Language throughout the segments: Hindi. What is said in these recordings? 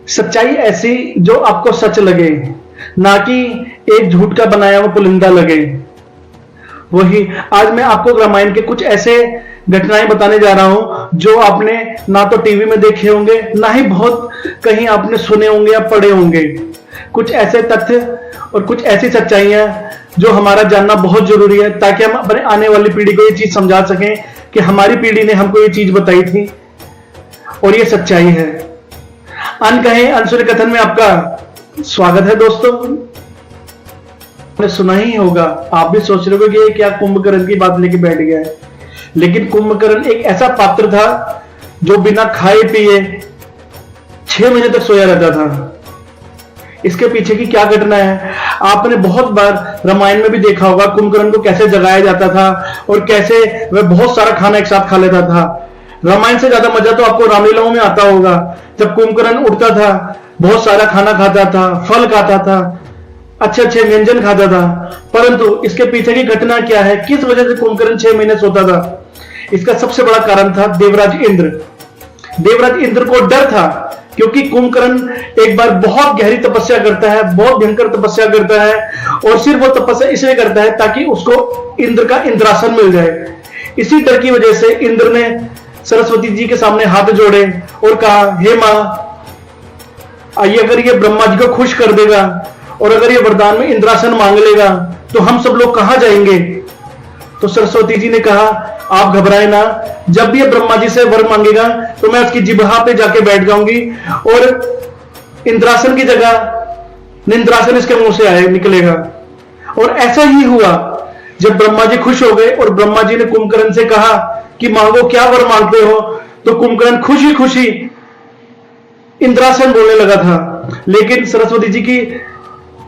सच्चाई ऐसी जो आपको सच लगे, ना कि एक झूठ का बनाया हुआ पुलिंदा लगे। वही आज मैं आपको रामायण के कुछ ऐसे घटनाएं बताने जा रहा हूं जो आपने ना तो टीवी में देखे होंगे, ना ही बहुत कहीं आपने सुने होंगे या पढ़े होंगे। कुछ ऐसे तथ्य और कुछ ऐसी सच्चाइयां जो हमारा जानना बहुत जरूरी है, ताकि हम अपने आने वाली पीढ़ी को ये चीज समझा सकें कि हमारी पीढ़ी ने हमको ये चीज बताई थी और ये सच्चाई है। अनकहे अनसुने कथन में आपका स्वागत है दोस्तों। आपने सुना ही होगा, आप भी सोच रहे हो कि ये क्या कुंभकर्ण की बात लेके बैठ गया है। लेकिन कुंभकर्ण एक ऐसा पात्र था जो बिना खाए पिए 6 महीने तक सोया रहता था। इसके पीछे की क्या घटना है आपने बहुत बार रामायण में भी देखा होगा। कुंभकर्ण को कैसे जगाया जाता था और कैसे वह बहुत सारा खाना एक साथ खा लेता था। रामायण से ज्यादा मजा तो आपको रामलीलाओं में आता होगा, जब कुंभकर्ण उठता था, बहुत सारा खाना खाता था, फल खाता था, अच्छे अच्छे व्यंजन खाता था। परंतु इसके पीछे की घटना क्या है, किस वजह से कुंभकर्ण 6 महीने सोता था? इसका सबसे बड़ा कारण था देवराज इंद्र। देवराज इंद्र को डर था, क्योंकि कुंभकर्ण एक बार बहुत गहरी तपस्या करता है, बहुत भयंकर तपस्या करता है, और सिर्फ वो तपस्या इसलिए करता है ताकि उसको इंद्र का इंद्रासन मिल जाए। इसी डर की वजह से इंद्र ने सरस्वती जी के सामने हाथ जोड़े और कहा, हे मां, आइए, अगर ये ब्रह्मा जी को खुश कर देगा और अगर ये वरदान में इंद्रासन मांग लेगा तो हम सब लोग कहां जाएंगे? तो सरस्वती जी ने कहा, आप घबराए ना, जब भी ये ब्रह्मा जी से वर मांगेगा तो मैं उसकी जिब्हा पे जाके बैठ जाऊंगी और इंद्रासन की जगह निंद्रासन इसके मुंह से आए निकलेगा। और ऐसा ही हुआ। जब ब्रह्मा जी खुश हो गए और ब्रह्मा जी ने कुंभकर्ण से कहा कि मांगो, क्या वर मांगते हो, तो कुंभकर्ण खुशी खुशी इंद्रासन बोलने लगा था। लेकिन सरस्वती जी की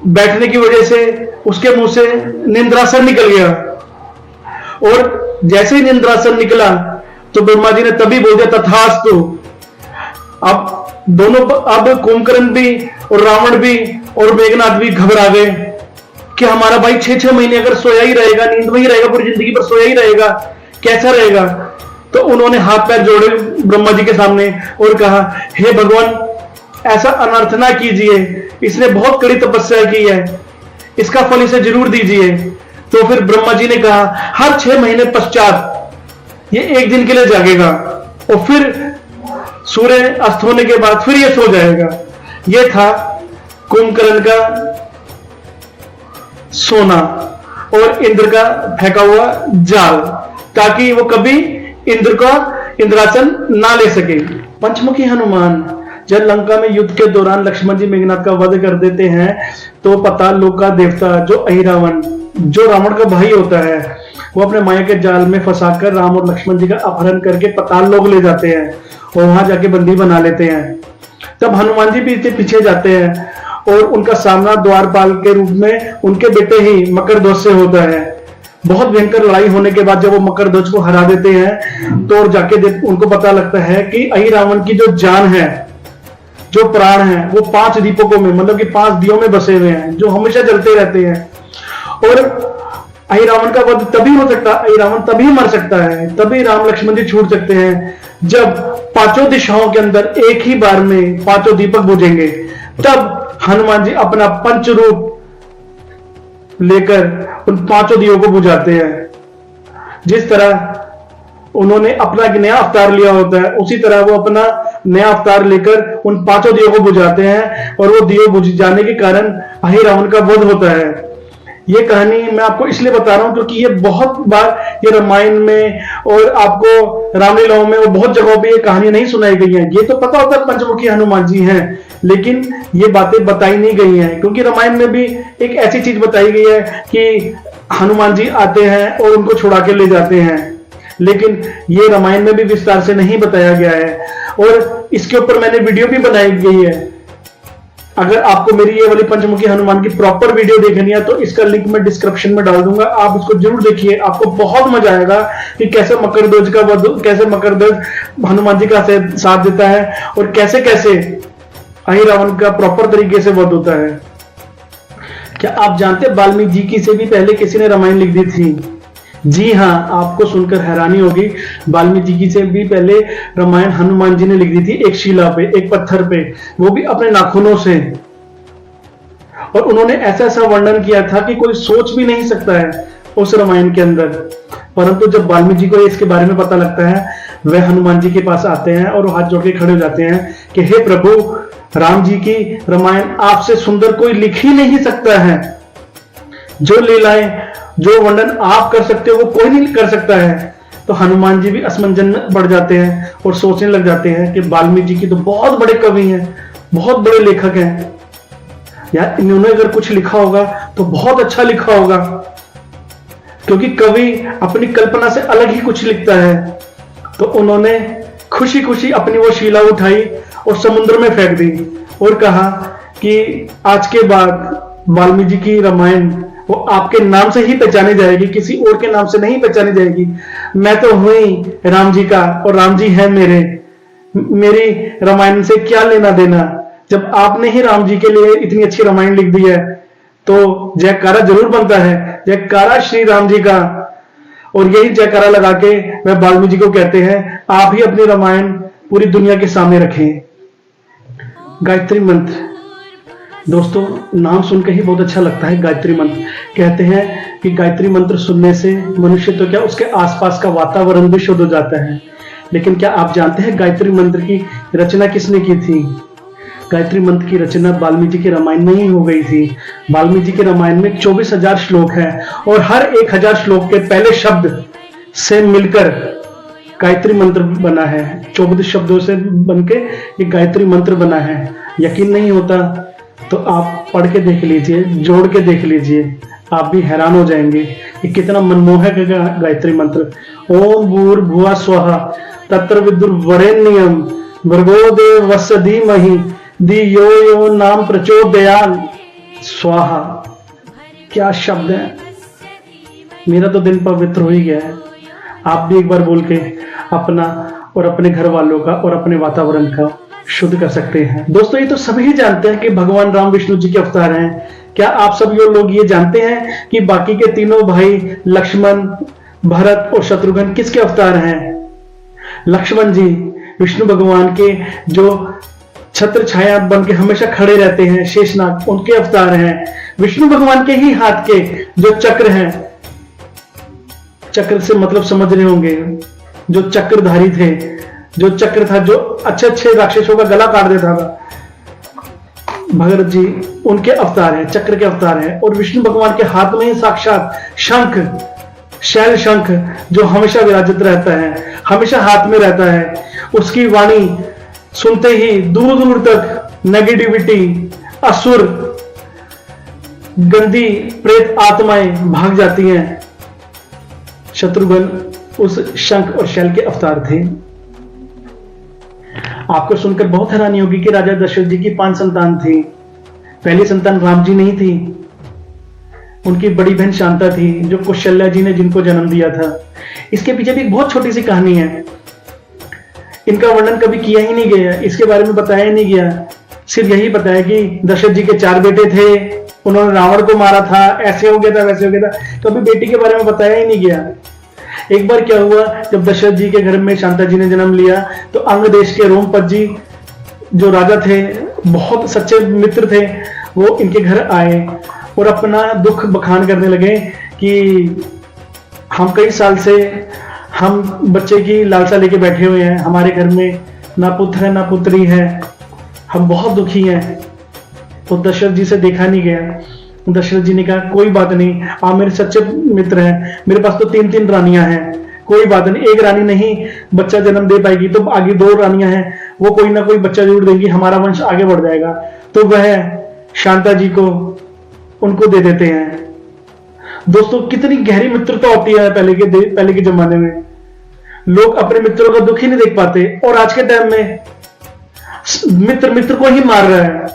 बैठने की वजह से उसके मुंह से निंद्रासन निकल गया, और जैसे ही निंद्रासन निकला तो ब्रह्मा जी ने तभी बोल दिया, तथास्तु। अब कुंभकर्ण भी और रावण भी और मेघनाथ भी घबरा गए कि हमारा भाई 6-6 महीने अगर सोया ही रहेगा, नींद में ही रहेगा, पूरी जिंदगी पर सोया ही रहेगा, कैसा रहेगा? तो उन्होंने हाथ पैर जोड़े ब्रह्मा जी के सामने और कहा, हे भगवान, ऐसा अनर्थ ना कीजिए, इसने बहुत कड़ी तपस्या की है, इसका फल इसे जरूर दीजिए। तो फिर ब्रह्मा जी ने कहा, हर 6 महीने पश्चात ये एक दिन के लिए जागेगा और फिर सूर्य अस्त होने के बाद फिर ये सो जाएगा। ये था कुंभकर्ण का सोना और इंद्र का फेंका हुआ जाल, ताकि वो कभी इंद्र का इंद्रासन ना ले सके। पंचमुखी हनुमान जब लंका में युद्ध के दौरान लक्ष्मण जी मेघनाथ का वध कर देते हैं, तो पताल लोक का देवता जो अहिरावण, जो रावण का भाई होता है, वो अपने माया के जाल में फंसाकर राम और लक्ष्मण जी का अपहरण करके पताल लोक ले जाते हैं और वहां जाके बंदी बना लेते हैं। तब हनुमान जी भी पीछे जाते हैं और उनका सामना द्वारपाल के रूप में उनके बेटे ही मकरध्वज से होता है। बहुत भयंकर लड़ाई होने के बाद जब वो मकरध्वज को हरा देते हैं तो जाके उनको पता लगता है कि अहिरावण की जो जान है, जो प्राण है, वो 5 दीपकों में, मतलब कि 5 दियों में बसे हुए हैं, जो हमेशा जलते रहते हैं। और अहिरावण का वध तभी हो सकता है, अहिरावण तभी मर सकता है, तभी राम लक्ष्मण जी छूट सकते हैं, जब 5 दिशाओं के अंदर एक ही बार में 5 दीपक बुझेंगे। तब हनुमान जी अपना पंच रूप लेकर उन 5 दियों को बुझाते हैं। जिस तरह उन्होंने अपना नया अवतार लिया होता है, उसी तरह वो अपना नया अवतार लेकर उन 5 दियों को बुझाते हैं, और वो दियो बुझ जाने के कारण अहिरावण का वध होता है। ये कहानी मैं आपको इसलिए बता रहा हूं क्योंकि ये बहुत बार ये रामायण में और आपको रामलीलाओं में और बहुत जगहों पे ये कहानी नहीं सुनाई गई है। ये तो पता होता है पंचमुखी हनुमान जी हैं, लेकिन ये बातें बताई नहीं गई हैं, क्योंकि रामायण में भी एक ऐसी चीज बताई गई है कि हनुमान जी आते हैं और उनको छुड़ा के ले जाते हैं, लेकिन ये रामायण में भी विस्तार से नहीं बताया गया है। और इसके ऊपर मैंने वीडियो भी बनाई गई है। अगर आपको मेरी ये वाली पंचमुखी हनुमान की प्रॉपर वीडियो देखनी है तो इसका लिंक मैं डिस्क्रिप्शन में डाल दूंगा, आप इसको जरूर देखिए। आपको बहुत मजा आएगा कि कैसे मकरध्वज का वध, कैसे मकरध्वज हनुमान जी का साथ देता है और कैसे कैसे अहिरावण का प्रॉपर तरीके से वध होता है। क्या आप जानते वाल्मीकि जी की से भी पहले किसी ने रामायण लिख दी थी? जी हाँ, आपको सुनकर हैरानी होगी, वाल्मीकि जी से भी पहले रामायण हनुमान जी ने लिख दी थी, एक शिला पे, एक पत्थर पे, वो भी अपने नाखूनों से। और उन्होंने ऐसा ऐसा वर्णन किया था कि कोई सोच भी नहीं सकता है उस रामायण के अंदर। परंतु जब वाल्मीकि जी को इसके बारे में पता लगता है, वह हनुमान जी के पास आते हैं और हाथ जोड़ के खड़े हो जाते हैं कि हे प्रभु, राम जी की रामायण आपसे सुंदर कोई लिख ही नहीं सकता है। जो लीलाएं, जो वर्णन आप कर सकते हो वो कोई नहीं कर सकता है। तो हनुमान जी भी असमंजन में बढ़ जाते हैं और सोचने लग जाते हैं कि वाल्मीकि जी तो बहुत बड़े कवि हैं, बहुत बड़े लेखक हैं यार, इन्होंने अगर कुछ लिखा होगा तो बहुत अच्छा लिखा होगा, क्योंकि कवि अपनी कल्पना से अलग ही कुछ लिखता है। तो उन्होंने खुशी खुशी अपनी वो शिला उठाई और समुद्र में फेंक दी और कहा कि आज के बाद वाल्मीकि की रामायण वो आपके नाम से ही पहचानी जाएगी, किसी और के नाम से नहीं पहचानी जाएगी। मैं तो हुई राम जी का और राम जी है मेरी रामायण से क्या लेना देना। जब आपने ही राम जी के लिए इतनी अच्छी रामायण लिख दी है तो जयकारा जरूर बनता है, जयकारा श्री राम जी का। और यही जयकारा लगा के वह वाल्मीकि जी को कहते हैं, आप ही अपनी रामायण पूरी दुनिया के सामने रखें। गायत्री मंत्र, दोस्तों नाम सुनकर ही बहुत अच्छा लगता है। गायत्री मंत्र, कहते हैं कि गायत्री मंत्र सुनने से मनुष्य तो क्या उसके आसपास का वातावरण भी शुद्ध हो जाता है। लेकिन क्या आप जानते हैं गायत्री मंत्र की रचना किसने की थी? गायत्री मंत्र की रचना वाल्मीकि की रामायण में ही हो गई थी। वाल्मीकि के रामायण में 24,000 श्लोक हैं और हर 1,000 श्लोक के पहले शब्द से मिलकर गायत्री मंत्र बना है। 24 शब्दों से बनके ये गायत्री मंत्र बना है। यकीन नहीं होता तो आप पढ़ के देख लीजिए, जोड़ के देख लीजिए, आप भी हैरान हो जाएंगे कि कितना मनमोहक है गायत्री मंत्र। ओम भूर्भुवः स्वः तत्र विदुर्वरेण्यं भर्गो देवस्य धीमहि धियो यो नाम प्रचोदयात् स्वाहा। क्या शब्द है, मेरा तो दिन पवित्र हो ही गया है। आप भी एक बार बोल के अपना और अपने घर वालों का और अपने वातावरण का शुद्ध कर सकते हैं। दोस्तों ये तो सभी जानते हैं कि भगवान राम विष्णु जी के अवतार हैं। क्या आप सब लोग ये जानते हैं कि बाकी के तीनों भाई लक्ष्मण, भरत और शत्रुघ्न किसके अवतार हैं? लक्ष्मण जी विष्णु भगवान के जो छत्र छाया बन के हमेशा खड़े रहते हैं, शेषनाग, उनके अवतार हैं। विष्णु भगवान के ही हाथ के जो चक्र हैं, चक्र से मतलब समझ रहे होंगे, जो चक्रधारी थे, जो चक्र था जो अच्छे अच्छे राक्षसों का गला काट देता था, भगत जी उनके अवतार हैं, चक्र के अवतार हैं। और विष्णु भगवान के हाथ में ही साक्षात शंख, शैल शंख जो हमेशा विराजित रहता है, हमेशा हाथ में रहता है। उसकी वाणी सुनते ही दूर दूर तक नेगेटिविटी, असुर, गंदी प्रेत आत्माएं भाग जाती हैं। शत्रुघ्न उस शंख और शैल के अवतार थे। आपको सुनकर बहुत हैरानी होगी कि राजा दशरथ जी की 5 संतान थी। पहली संतान राम जी नहीं थी, उनकी बड़ी बहन शांता थी जो कौशल्या जी ने जिनको जन्म दिया था। इसके पीछे भी एक बहुत छोटी सी कहानी है। इनका वर्णन कभी किया ही नहीं गया, इसके बारे में बताया ही नहीं गया। सिर्फ यही बताया कि दशरथ जी के 4 बेटे थे, उन्होंने रावण को मारा था, ऐसे हो गया था, वैसे हो गया था। कभी बेटी के बारे में बताया ही नहीं गया। एक बार क्या हुआ, जब दशरथ जी के घर में शांता जी ने जन्म लिया तो अंग देश के रोमपत जी जो राजा थे, बहुत सच्चे मित्र थे, वो इनके घर आए और अपना दुख बखान करने लगे कि हम कई साल से हम बच्चे की लालसा लेके बैठे हुए हैं, हमारे घर में ना पुत्र है ना पुत्री है, हम बहुत दुखी हैं। तो दशरथ जी से देखा नहीं गया। दशरथ जी ने कहा कोई बात नहीं, आप मेरे सच्चे मित्र हैं, मेरे पास तो 3-3 रानियां हैं, कोई बात नहीं, एक रानी नहीं बच्चा जन्म दे पाएगी तो आगे 2 रानियां हैं, वो कोई ना कोई बच्चा जरूर देंगी, हमारा वंश आगे बढ़ जाएगा। तो वह शांता जी को उनको दे देते हैं। दोस्तों कितनी गहरी मित्रता होती है पहले के जमाने में। लोग अपने मित्रों का दुख ही नहीं देख पाते, और आज के टाइम में मित्र को ही मार रहा है,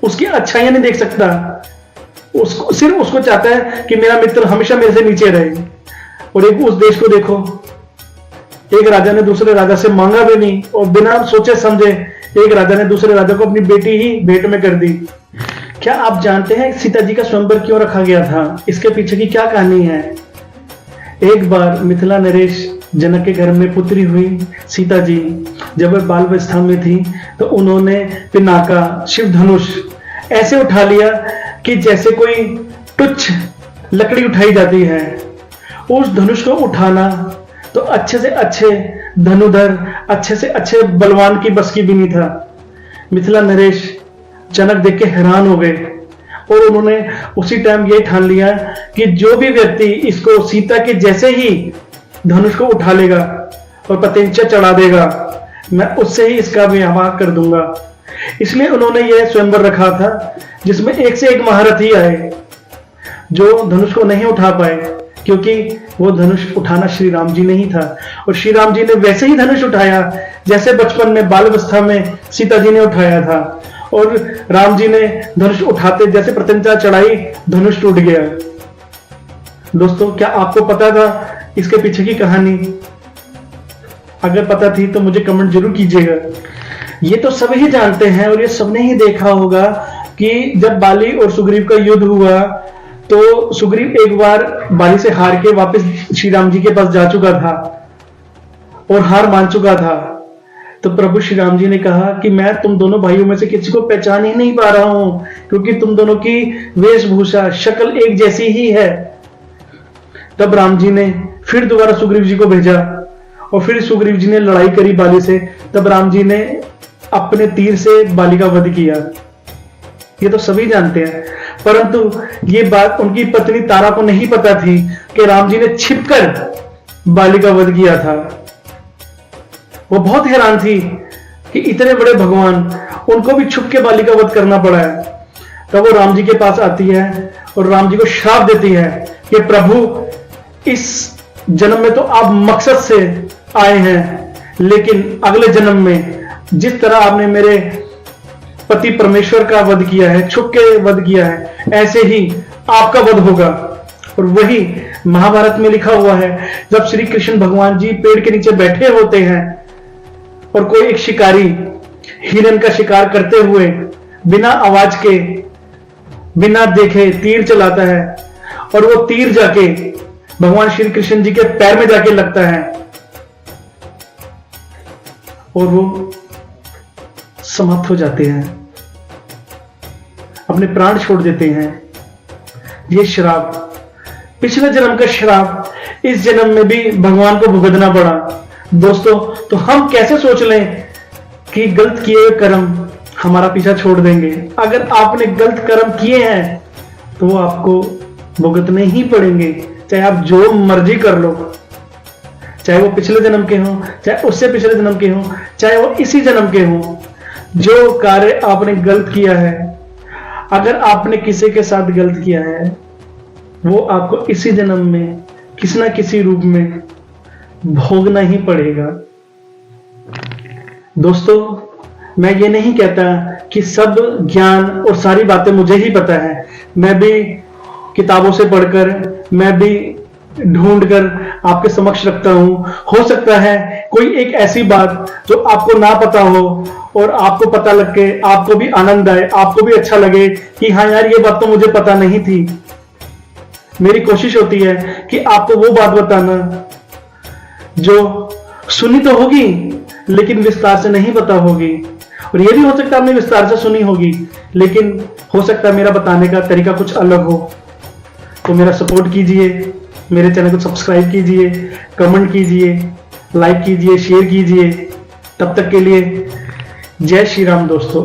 उसकी अच्छाइयां नहीं देख सकता, उसको सिर्फ उसको चाहता है कि मेरा मित्र हमेशा मेरे से नीचे रहे। और एक उस देश को देखो, एक राजा ने दूसरे राजा से मांगा भी नहीं और बिना सोचे समझे एक राजा ने दूसरे राजा को अपनी बेटी ही भेंट में कर दी। क्या आप जानते हैं सीता जी का स्वयंवर क्यों रखा गया था? इसके पीछे की क्या कहानी है? एक बार मिथिला नरेश जनक के घर में पुत्री हुई सीता जी, जब वह बाल अवस्था में थी तो उन्होंने पिनाका शिव धनुष ऐसे उठा लिया कि जैसे कोई तुच्छ लकड़ी उठाई जाती है। उस धनुष को उठाना तो अच्छे से अच्छे धनुधर, अच्छे से अच्छे बलवान की बस की भी नहीं था। मिथिला नरेश जनक देख के हैरान हो गए और उन्होंने उसी टाइम ये ठान लिया कि जो भी व्यक्ति इसको सीता के जैसे ही धनुष को उठा लेगा और पतेंचा चढ़ा देगा, मैं उससे ही इसका विवाह कर दूंगा। इसलिए उन्होंने यह स्वयंवर रखा था जिसमें एक से एक महारथी आए जो धनुष को नहीं उठा पाए, क्योंकि वो धनुष उठाना श्री राम जी नहीं था। और श्री राम जी ने वैसे ही धनुष उठाया जैसे बचपन में बाल अवस्था में सीता जी ने उठाया था, और राम जी ने धनुष उठाते जैसे प्रत्यंचा चढ़ाई, धनुष टूट गया। दोस्तों, क्या आपको पता था इसके पीछे की कहानी? अगर पता थी तो मुझे कमेंट जरूर कीजिएगा। ये तो सभी जानते हैं और ये सबने ही देखा होगा कि जब बाली और सुग्रीव का युद्ध हुआ तो सुग्रीव एक बार बाली से हार के वापस श्री राम जी के पास जा चुका था और हार मान चुका था। तो प्रभु श्री राम जी ने कहा कि मैं तुम दोनों भाइयों में से किसी को पहचान ही नहीं पा रहा हूं, क्योंकि तुम दोनों की वेशभूषा शक्ल एक जैसी ही है। तब राम जी ने फिर दोबारा सुग्रीव जी को भेजा और फिर सुग्रीव जी ने लड़ाई करी बाली से। तब राम जी ने अपने तीर से बाली का वध किया। ये तो सभी जानते हैं, परंतु ये बात उनकी पत्नी तारा को नहीं पता थी कि राम जी ने छिपकर बाली का वध किया था। वो बहुत हैरान थी कि इतने बड़े भगवान, उनको भी छुप के बाली का वध करना पड़ा है। तब वो राम जी के पास आती है और राम जी को श्राप देती है कि प्रभु, इस जन्म में तो आप मकसद से आए हैं, लेकिन अगले जन्म में जिस तरह आपने मेरे पति परमेश्वर का वध किया है, छुप के वध किया है, ऐसे ही आपका वध होगा। और वही महाभारत में लिखा हुआ है, जब श्री कृष्ण भगवान जी पेड़ के नीचे बैठे होते हैं और कोई एक शिकारी हिरन का शिकार करते हुए बिना आवाज के, बिना देखे तीर चलाता है और वो तीर जाके भगवान श्री कृष्ण जी के पैर में जाके लगता है और वो समाप्त हो जाते हैं, अपने प्राण छोड़ देते हैं। ये श्राप, पिछले जन्म का श्राप, इस जन्म में भी भगवान को भुगतना पड़ा। दोस्तों, तो हम कैसे सोच लें कि गलत किए हुए कर्म हमारा पीछा छोड़ देंगे? अगर आपने गलत कर्म किए हैं तो वो आपको भुगतने ही पड़ेंगे, चाहे आप जो मर्जी कर लो, चाहे वो पिछले जन्म के हों, चाहे उससे पिछले जन्म के हों, चाहे वो इसी जन्म के हों। जो कार्य आपने गलत किया है, अगर आपने किसी के साथ गलत किया है, वो आपको इसी जन्म में किसी ना किसी रूप में भोगना ही पड़ेगा। दोस्तों, मैं ये नहीं कहता कि सब ज्ञान और सारी बातें मुझे ही पता है। मैं भी किताबों से पढ़कर, मैं भी ढूंढकर आपके समक्ष रखता हूं। हो सकता है कोई एक ऐसी बात जो आपको ना पता हो और आपको पता लग के आपको भी आनंद आए, आपको भी अच्छा लगे कि हाँ यार, ये बात तो मुझे पता नहीं थी। मेरी कोशिश होती है कि आपको वो बात बताना जो सुनी तो होगी लेकिन विस्तार से नहीं पता होगी, और ये भी हो सकता है आपने विस्तार से सुनी होगी, लेकिन हो सकता है मेरा बताने का तरीका कुछ अलग हो। तो मेरा सपोर्ट कीजिए, मेरे चैनल को सब्सक्राइब कीजिए, कमेंट कीजिए, लाइक कीजिए, शेयर कीजिए। तब तक के लिए जय श्री राम दोस्तों।